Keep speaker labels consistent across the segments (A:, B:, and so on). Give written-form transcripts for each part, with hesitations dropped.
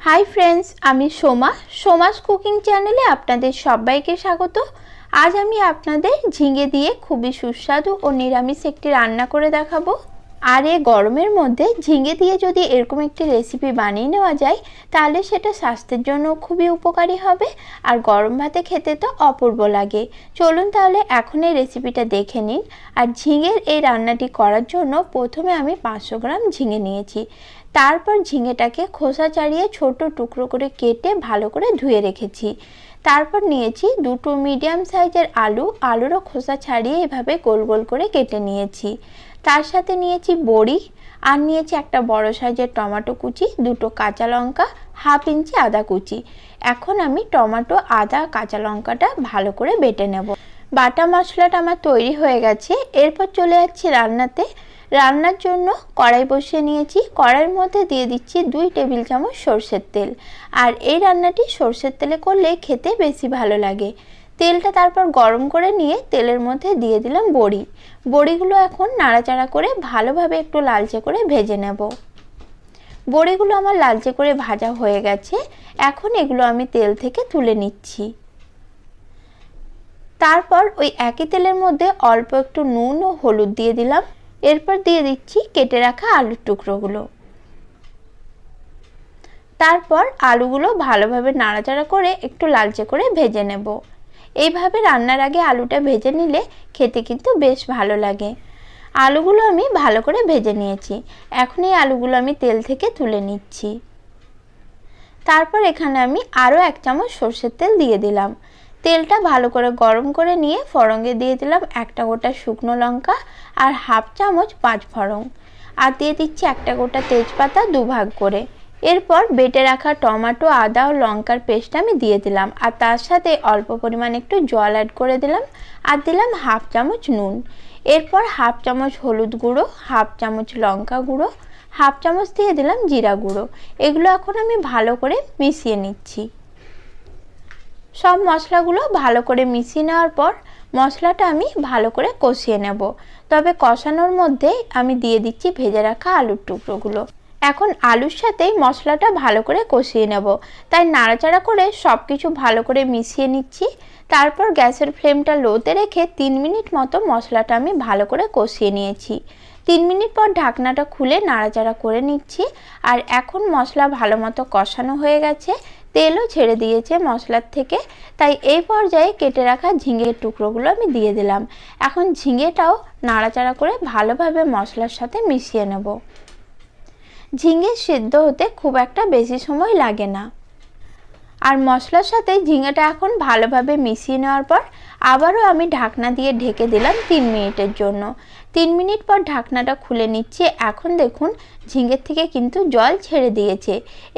A: Hi friends आमी Soma सोमास cooking चैनेले आपनादेर सबाइके स्वागत। आज आमी आपनादेर झिंगे दिए खूबई सुस्वादु और निरामिष एकटी रान्ना करे देखाबो। আর এই গরমের মধ্যে ঝিঙে দিয়ে যদি এরকম একটি রেসিপি বানিয়ে নেওয়া যায় তাহলে সেটা স্বাস্থ্যের জন্য খুবই উপকারী হবে আর গরম ভাতে খেতে তো অপূর্ব লাগে। চলুন তাহলে এখন এই রেসিপিটা দেখে নিন। আর ঝিঙের এই রান্নাটি করার জন্য প্রথমে আমি 500 গ্রাম ঝিঙে নিয়েছি। তারপর ঝিঙেটাকে খোসা ছাড়িয়ে ছোট টুকরো করে কেটে ভালো করে ধুয়ে রেখেছি। তারপর নিয়েছি দুটো মিডিয়াম সাইজের আলুরও খোসা ছাড়িয়ে এভাবে গোল গোল করে কেটে নিয়েছি। তার সাথে নিয়েছি বড়ি আর নিয়েছি একটা বড় সাইজের টমেটো কুচি, দুটো কাঁচা লঙ্কা, হাফ ইঞ্চি আদা কুচি। এখন আমি টমেটো, আদা, কাঁচা লঙ্কাটা ভালো করে বেটে নেব। বাটা মশলাটা আমার তৈরি হয়ে গেছে। এরপর চলে যাচ্ছি রান্নাতে। রান্নার জন্য কড়াই বসিয়ে নিয়েছি। কড়াইয়ের মধ্যে দিয়ে দিচ্ছি 2 টেবিল চামচ সরষের তেল। আর এই রান্নাটি সরষের তেলে করলে খেতে বেশি ভালো লাগে। তেলটা তারপর গরম করে নিয়ে তেলের মধ্যে দিয়ে দিলাম বড়ি। বড়িগুলো এখন নাড়াচাড়া করে ভালোভাবে একটু লালচে করে ভেজে নেব। বড়িগুলো আমার লালচে করে ভাজা হয়ে গেছে। এখন এগুলো আমি তেল থেকে তুলে নিচ্ছি। তারপর ওই একই তেলের মধ্যে অল্প একটু নুন ও হলুদ দিয়ে দিলাম। এরপর দিয়ে দিচ্ছি কেটে রাখা আলুর টুকরোগুলো। তারপর আলুগুলো ভালোভাবে নাড়াচাড়া করে একটু লালচে করে ভেজে নেব। এইভাবে রান্নার আগে আলুটা ভেজে নিলে খেতে কিন্তু বেশ ভালো লাগে। আলুগুলো আমি ভালো করে ভেজে নিয়েছি। এখন এই আলুগুলো আমি তেল থেকে তুলে নিচ্ছি। তারপর এখানে আমি আরও 1 চামচ সরষের তেল দিয়ে দিলাম। তেলটা ভালো করে গরম করে নিয়ে ফোড়নে দিয়ে দিলাম একটা গোটা শুকনো লঙ্কা আর হাফ চামচ 5 ফোড়ন। আর দিয়ে দিচ্ছি একটা গোটা তেজপাতা 2 ভাগ করে। এরপর বেটে রাখা টমেটো, আদা ও লঙ্কার পেস্ট আমি দিয়ে দিলাম। আর তার সাথে অল্প পরিমাণে একটু জল অ্যাড করে দিলাম। আর দিলাম হাফ চামচ নুন। এরপর হাফ চামচ হলুদ গুঁড়ো, হাফ চামচ লঙ্কা গুঁড়ো, হাফ চামচ দিয়ে দিলাম জিরা গুঁড়ো। এগুলো এখন আমি ভালো করে মিশিয়ে নিচ্ছি। সব মশলাগুলো ভালো করে মিশিয়ে নেওয়ার পর মশলাটা আমি ভালো করে কষিয়ে নেব। তবে কষানোর মধ্যে আমি দিয়ে দিচ্ছি ভেজে রাখা আলুর টুকরোগুলো। এখন আলুর সাথেই মশলাটা ভালো করে কষিয়ে নেব। তাই নাড়াচাড়া করে সব কিছু ভালো করে মিশিয়ে নিচ্ছি। তারপর গ্যাসের ফ্লেমটা লোতে রেখে 3 মিনিট মতো মশলাটা আমি ভালো করে কষিয়ে নিয়েছি। 3 মিনিট পর ঢাকনাটা খুলে নাড়াচাড়া করে নিচ্ছি। আর এখন মশলা ভালো মতো কষানো হয়ে গেছে, তেলও ছেড়ে দিয়েছে মশলার থেকে। তাই এই পর্যায়ে কেটে রাখা ঝিঙের টুকরোগুলো আমি দিয়ে দিলাম। এখন ঝিঙেটাও নাড়াচাড়া করে ভালোভাবে মশলার সাথে মিশিয়ে নেব। ঝিঙে সিদ্ধ হতে খুব একটা বেশি সময় লাগে না। আর মশলার সাথে ঝিঙেটা এখন ভালোভাবে মিশিয়ে নেওয়ার পর আবারও আমি ঢাকনা দিয়ে ঢেকে দিলাম 3 মিনিটের জন্য। 3 মিনিট পর ঢাকনাটা খুলে নিচ্ছি। এখন দেখুন ঝিঙের থেকে কিন্তু জল ছেড়ে দিয়েছে।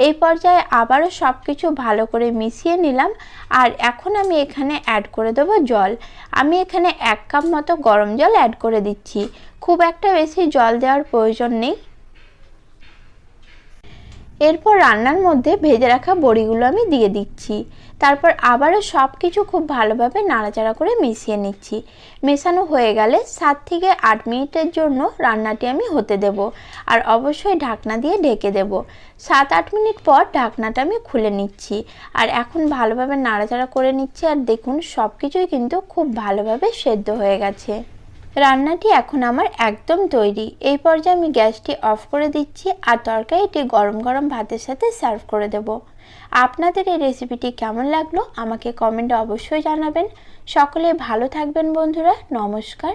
A: এই পর্যায়ে আবারও সব কিছু ভালো করে মিশিয়ে নিলাম। আর এখন আমি এখানে অ্যাড করে দেবো জল। আমি এখানে 1 কাপ মতো গরম জল অ্যাড করে দিচ্ছি। খুব একটা বেশি জল দেওয়ার প্রয়োজন নেই। এরপর রান্নার মধ্যে ভেজে রাখা বড়িগুলো আমি দিয়ে দিচ্ছি। তারপর আবারও সব কিছু খুব ভালোভাবে নাড়াচাড়া করে মিশিয়ে নিচ্ছি। মেশানো হয়ে গেলে 7 থেকে 8 মিনিটের জন্য রান্নাটি আমি হতে দেব। আর অবশ্যই ঢাকনা দিয়ে ঢেকে দেব। 7-8 মিনিট পর ঢাকনাটা আমি খুলে নিচ্ছি। আর এখন ভালোভাবে নাড়াচাড়া করে নিচ্ছি। আর দেখুন সব কিছুই কিন্তু খুব ভালোভাবে সেদ্ধ হয়ে গেছে। রান্নাটি এখন আমার একদম তৈরি। এই পর্যায়ে আমি গ্যাসটি অফ করে দিচ্ছি আর তরকারিটি গরম গরম ভাতের সাথে সার্ভ করে দেব। আপনাদের এই রেসিপিটি কেমন লাগলো আমাকে কমেন্টে অবশ্যই জানাবেন। সকলে ভালো থাকবেন বন্ধুরা। নমস্কার।